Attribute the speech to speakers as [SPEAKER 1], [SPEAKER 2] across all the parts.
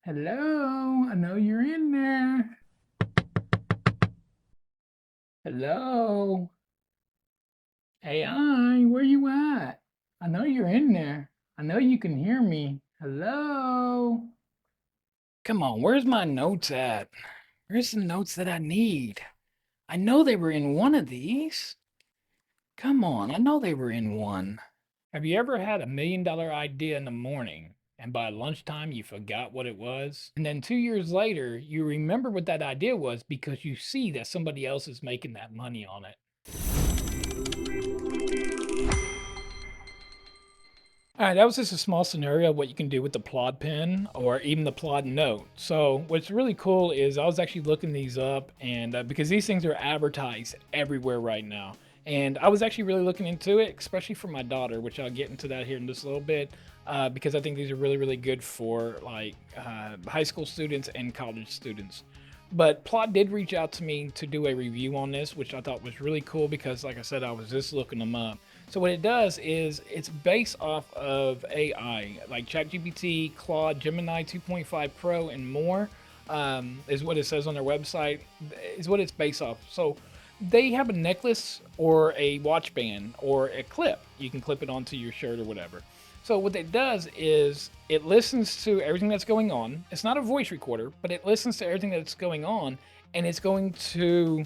[SPEAKER 1] Hello, I know you're in there. Hello, AI, where you at? I know you're in there. I know you can hear me. Hello. Come on, where's my notes at? Where's the notes that I need? I know they were in one of these. Come on, I know they were in one. Have you ever had $1 million idea in the morning and by lunchtime you forgot what it was? And then 2 years later, you remember what that idea was because you see that somebody else is making that money on it. All right, that was just a small scenario of what you can do with the Plaud pen or even the Plaud Note. So what's really cool is I was actually looking these up and because these things are advertised everywhere right now. And I was actually really looking into it, especially for my daughter, which I'll get into that here in just a little bit, because I think these are really, really good for like high school students and college students. But Plot did reach out to me to do a review on this, which I thought was really cool because, like I said, I was just looking them up. So what it does is it's based off of AI, like ChatGPT, Claude, Gemini 2.5 Pro, and more. Is what it says on their website. Is what it's based off. So they have a necklace or a watch band or a clip. You can clip it onto your shirt or whatever. So what it does is it listens to everything that's going on. It's not a voice recorder, but it listens to everything that's going on, and it's going to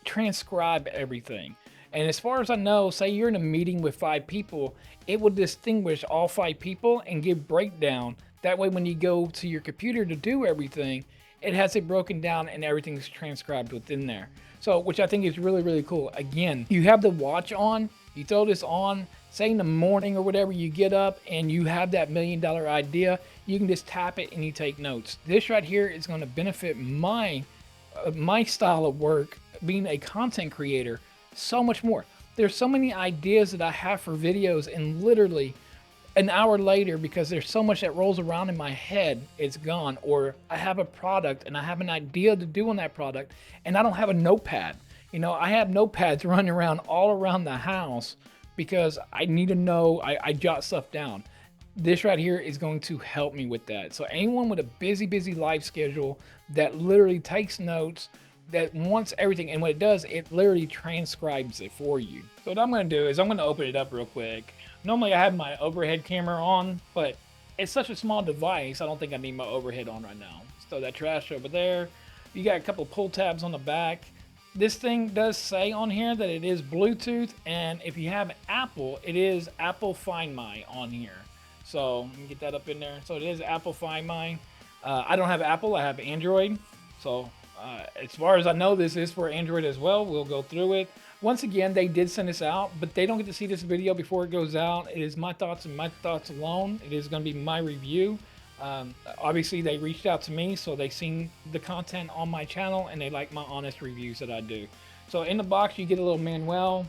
[SPEAKER 1] transcribe everything. And as far as I know, say you're in a meeting with 5 people, it will distinguish all 5 people and give breakdown. That way, when you go to your computer to do everything, it has it broken down and everything's transcribed within there. So, which I think is really, really cool. Again, you have the watch on, you throw this on, say in the morning or whatever, you get up and you have that $1 million idea, you can just tap it and you take notes. This right here is going to benefit my style of work, being a content creator, so much more. There's so many ideas that I have for videos, and literally an hour later, because there's so much that rolls around in my head, it's gone. Or I have a product and I have an idea to do on that product and I don't have a notepad. You know, I have notepads running around all around the house because I need to know, I jot stuff down. This right here is going to help me with that. So anyone with a busy, busy life schedule that literally takes notes, that wants everything, and what it does, it literally transcribes it for you. So what I'm going to do is I'm going to open it up real quick. Normally I have my overhead camera on, but it's such a small device, I don't think I need my overhead on right now. Let's throw that trash over there. You got a couple pull tabs on the back. This thing does say on here that it is Bluetooth, and if you have Apple, it is Apple Find My on here. So let me get that up in there. So it is Apple Find My. I don't have Apple, I have Android. So as far as I know, this is for Android as well. We'll go through it. Once again, they did send this out, but they don't get to see this video before it goes out. It is my thoughts and my thoughts alone. It is going to be my review. Obviously, they reached out to me, so they seen the content on my channel, and they like my honest reviews that I do. So in the box, you get a little manual.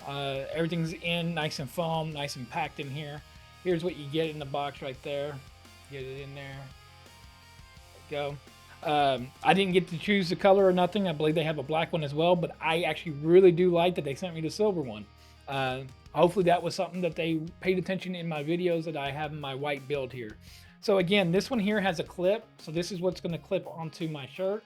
[SPEAKER 1] Everything's in nice and foam, nice and packed in here. Here's what you get in the box right there. Get it in there. There you go. I didn't get to choose the color or nothing. I believe they have a black one as well, but I actually really do like that they sent me the silver one. Hopefully that was something that they paid attention in my videos that I have in my white build here. So again, this one here has a clip. So this is what's going to clip onto my shirt,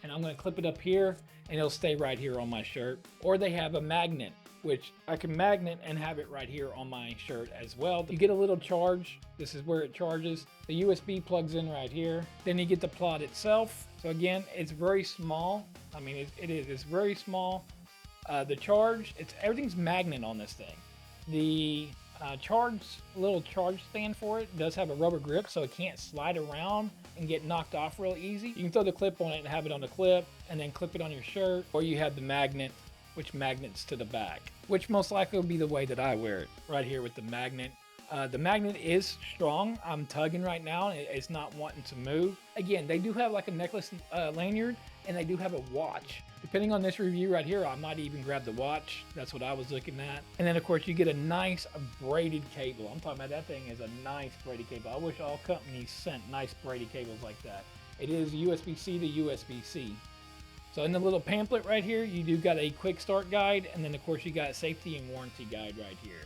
[SPEAKER 1] and I'm going to clip it up here and it'll stay right here on my shirt. Or they have a magnet, which I can magnet and have it right here on my shirt as well. You get a little charge. This is where it charges. The USB plugs in right here. Then you get the Plaud itself. So again, it's very small. I mean, it's very small. The charge, everything's magnet on this thing. The little charge stand for it does have a rubber grip, so it can't slide around and get knocked off real easy. You can throw the clip on it and have it on the clip and then clip it on your shirt, or you have the magnet, which magnets to the back, which most likely will be the way that I wear it, right here with the magnet. The magnet is strong. I'm tugging right now, and it's not wanting to move. Again, they do have like a necklace lanyard, and they do have a watch. Depending on this review right here, I might even grab the watch. That's what I was looking at. And then, of course, you get a nice braided cable. I'm talking about that thing is a nice braided cable. I wish all companies sent nice braided cables like that. It is USB-C to USB-C. So in the little pamphlet right here, you do got a quick start guide, and then of course you got a safety and warranty guide right here.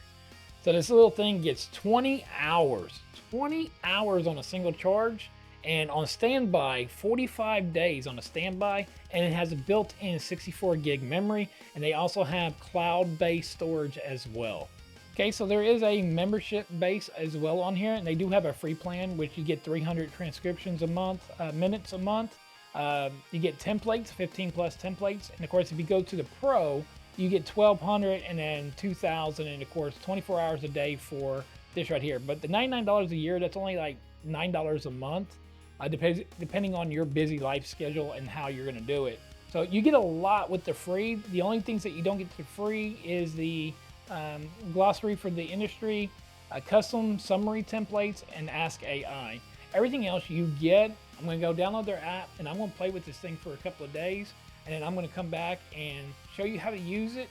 [SPEAKER 1] So this little thing gets 20 hours on a single charge, And on standby, 45 days on a standby, and it has a built-in 64 gig memory, and they also have cloud-based storage as well. Okay, so there is a membership base as well on here, and they do have a free plan, which you get 300 transcriptions a month, minutes a month. You get templates, 15 plus templates, and of course, if you go to the Pro, you get 1,200 and then 2,000, and of course, 24 hours a day for this right here. But the $99 a year, that's only like $9 a month, depending on your busy life schedule and how you're going to do it. So you get a lot with the free. The only things that you don't get for free is the glossary for the industry, custom summary templates, and Ask AI. Everything else you get. I'm going to go download their app, and I'm going to play with this thing for a couple of days, and then I'm going to come back and show you how to use it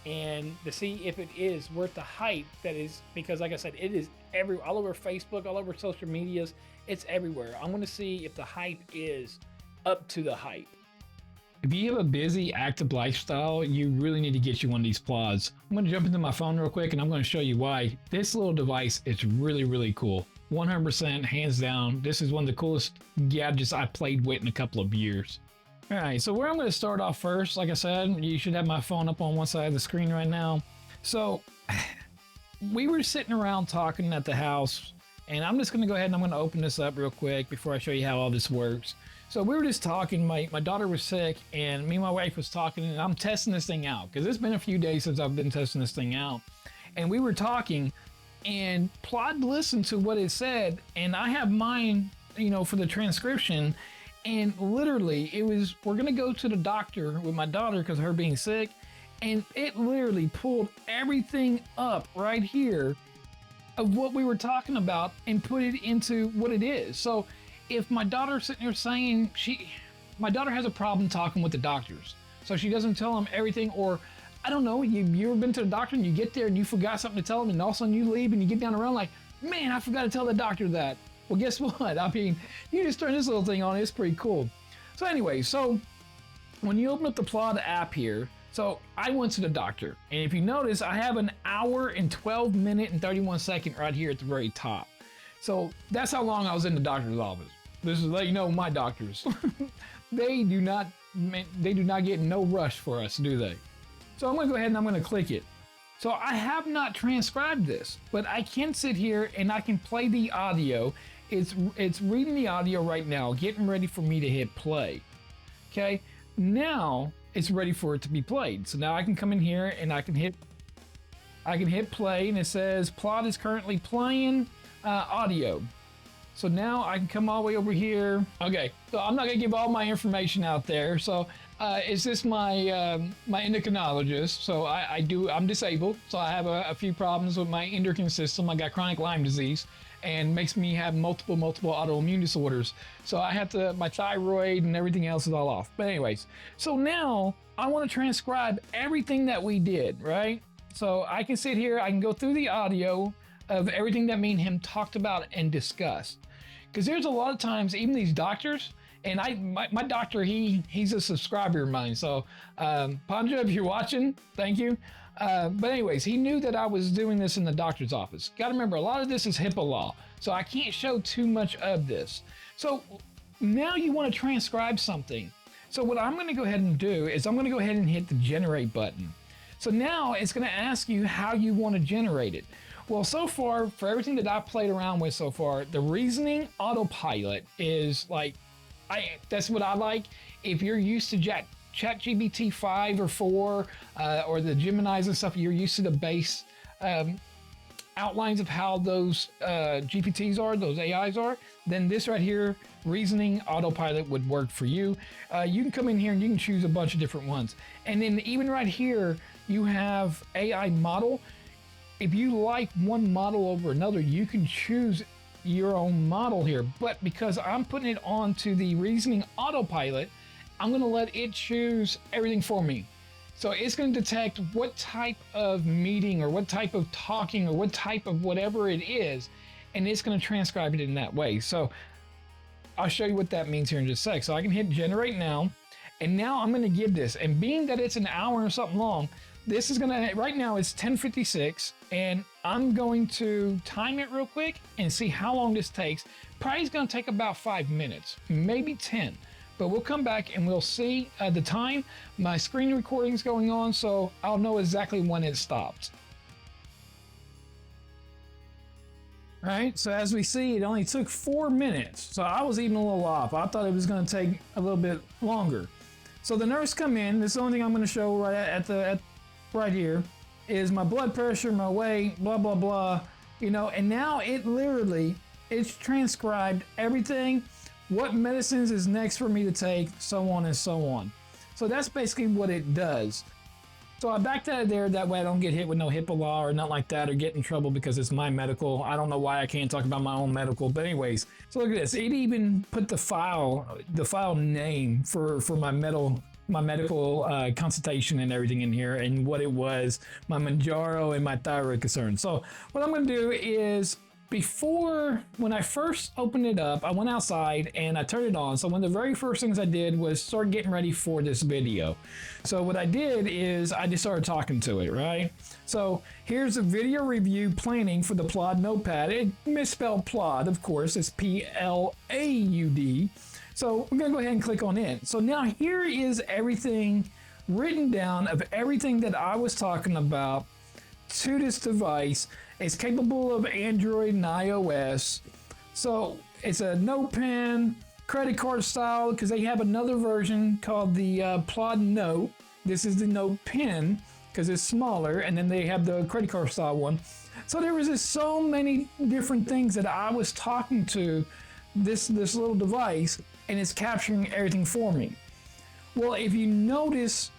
[SPEAKER 1] and to see if it is worth the hype that is, because like I said, it is all over Facebook, all over social medias. It's everywhere. I'm going to see if the hype is up to the hype. If you have a busy, active lifestyle, you really need to get you one of these Plauds. I'm going to jump into my phone real quick, and I'm going to show you why this little device is really, really cool. 100% hands down, this is one of the coolest gadgets I've played with in a couple of years. All right, so where I'm going to start off first, like I said, you should have my phone up on one side of the screen right now. So we were sitting around talking at the house, and I'm just going to go ahead and I'm going to open this up real quick before I show you how all this works. So we were just talking, my daughter was sick, and me and my wife was talking, and I'm testing this thing out because it's been a few days since I've been testing this thing out. And we were talking, and Plaud listened to what it said, and I have mine, for the transcription, and literally we're gonna go to the doctor with my daughter because of her being sick, and it literally pulled everything up right here of what we were talking about and put it into what it is. So if my daughter's sitting here saying my daughter has a problem talking with the doctors, so she doesn't tell them everything, or I don't know, you ever been to the doctor and you get there and you forgot something to tell them, and all of a sudden you leave and you get down the road like, man, I forgot to tell the doctor that. Well, guess what? I mean, you just turn this little thing on, it's pretty cool. So anyway, so when you open up the Plaud app here, so I went to the doctor, and if you notice, I have an hour and 12 minute and 31 second right here at the very top. So that's how long I was in the doctor's office. This is let you know, my doctors, they do not get no rush for us, do they? So I'm gonna go ahead and I'm gonna click it. So I have not transcribed this, but I can sit here and I can play the audio. It's reading the audio right now, getting ready for me to hit play. Okay, now it's ready for it to be played. So now I can come in here and I can hit play, and it says Plaud is currently playing audio. So now I can come all the way over here. Okay, so I'm not gonna give all my information out there. So it's just my my endocrinologist. So I'm disabled, so I have a few problems with my endocrine system. I got chronic Lyme disease, and makes me have multiple autoimmune disorders. So I have my thyroid and everything else is all off. But anyways, so now I want to transcribe everything that we did, right? So I can sit here, I can go through the audio of everything that me and him talked about and discussed. Because there's a lot of times, even these doctors, and my doctor, he's a subscriber of mine. So Panja, if you're watching, thank you. But anyways, he knew that I was doing this in the doctor's office. Got to remember, a lot of this is HIPAA law, so I can't show too much of this. So now you want to transcribe something. So what I'm going to go ahead and do is I'm going to go ahead and hit the generate button. So now it's going to ask you how you want to generate it. Well, so far, for everything that I've played around with so far, the reasoning autopilot is like, that's what I like. If you're used to ChatGPT 5 or 4 or the Geminis and stuff, you're used to the base outlines of how those GPTs are, those AIs are, then this right here, reasoning autopilot, would work for you. You can come in here and you can choose a bunch of different ones. And then even right here, you have AI model. If you like one model over another, you can choose your own model here. But because I'm putting it onto the reasoning autopilot, I'm going to let it choose everything for me. So it's going to detect what type of meeting or what type of talking or what type of whatever it is, and it's going to transcribe it in that way. So I'll show you what that means here in just a sec. So I can hit generate now, and now I'm going to give this. And being that it's an hour or something long, this is gonna, right now it's 10:56, and I'm going to time it real quick and see how long this takes. Probably it's gonna take about 5 minutes, maybe 10. But we'll come back and we'll see the time. My screen recording's going on, so I'll know exactly when it stopped. All right, so as we see, it only took 4 minutes. So I was even a little off. I thought it was gonna take a little bit longer. So the nurse come in. This is the only thing I'm gonna show right here is my blood pressure, my weight, blah, blah, blah. You know, and now it's transcribed everything, what medicines is next for me to take, so on and so on. So that's basically what it does. So I backed out of there, that way I don't get hit with no HIPAA law or nothing like that, or get in trouble because it's my medical. I don't know why I can't talk about my own medical, but anyways. So look at this. It even put the file name for my medical consultation and everything in here, and what it was, my Manjaro and my thyroid concern. So what I'm going to do is, when I first opened it up, I went outside and I turned it on. So one of the very first things I did was start getting ready for this video. So what I did is I just started talking to it, right? So here's a video review planning for the Plaud notepad. It misspelled Plaud, of course. It's Plaud. So we're gonna go ahead and click on it. So now here is everything written down of everything that I was talking about to this device. It's capable of Android and iOS. So it's a NotePin, credit card style, because they have another version called the Plaud Note. This is the NotePin because it's smaller, and then they have the credit card style one. So there was just so many different things that I was talking to this little device, and it's capturing everything for me. Well, if you notice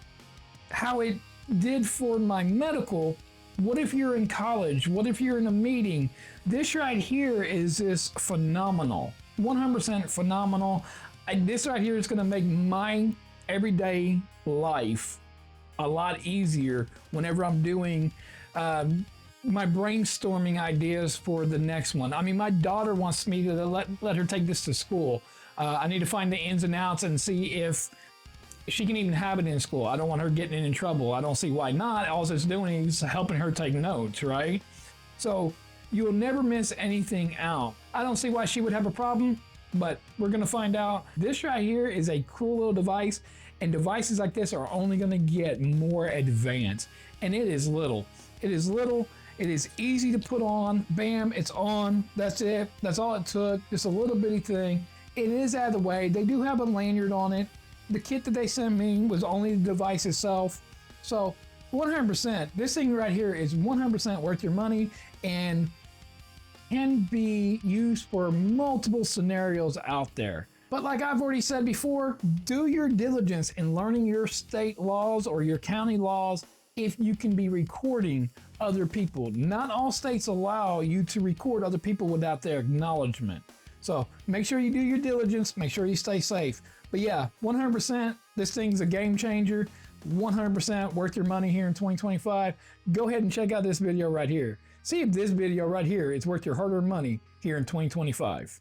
[SPEAKER 1] how it did for my medical, what if you're in college? What if you're in a meeting? This right here is just phenomenal. 100% phenomenal. This right here is going to make my everyday life a lot easier whenever I'm doing my brainstorming ideas for the next one. I mean, my daughter wants me to let her take this to school. I need to find the ins and outs and see if she can even have it in school. I don't want her getting in trouble. I don't see why not. All it's doing is helping her take notes, right? So you'll never miss anything out. I don't see why she would have a problem, but we're gonna find out. This right here is a cool little device, and devices like this are only gonna get more advanced. And it is little. It is little. It is easy to put on. Bam, it's on. That's it. That's all it took. Just a little bitty thing. It is out of the way. They do have a lanyard on it. The kit that they sent me was only the device itself. So 100%, this thing right here is 100% worth your money and can be used for multiple scenarios out there. But like I've already said before, do your diligence in learning your state laws or your county laws if you can be recording other people. Not all states allow you to record other people without their acknowledgement. So make sure you do your diligence, make sure you stay safe. But yeah, 100%, this thing's a game changer, 100% worth your money here in 2025. Go ahead and check out this video right here. See if this video right here is worth your hard-earned money here in 2025.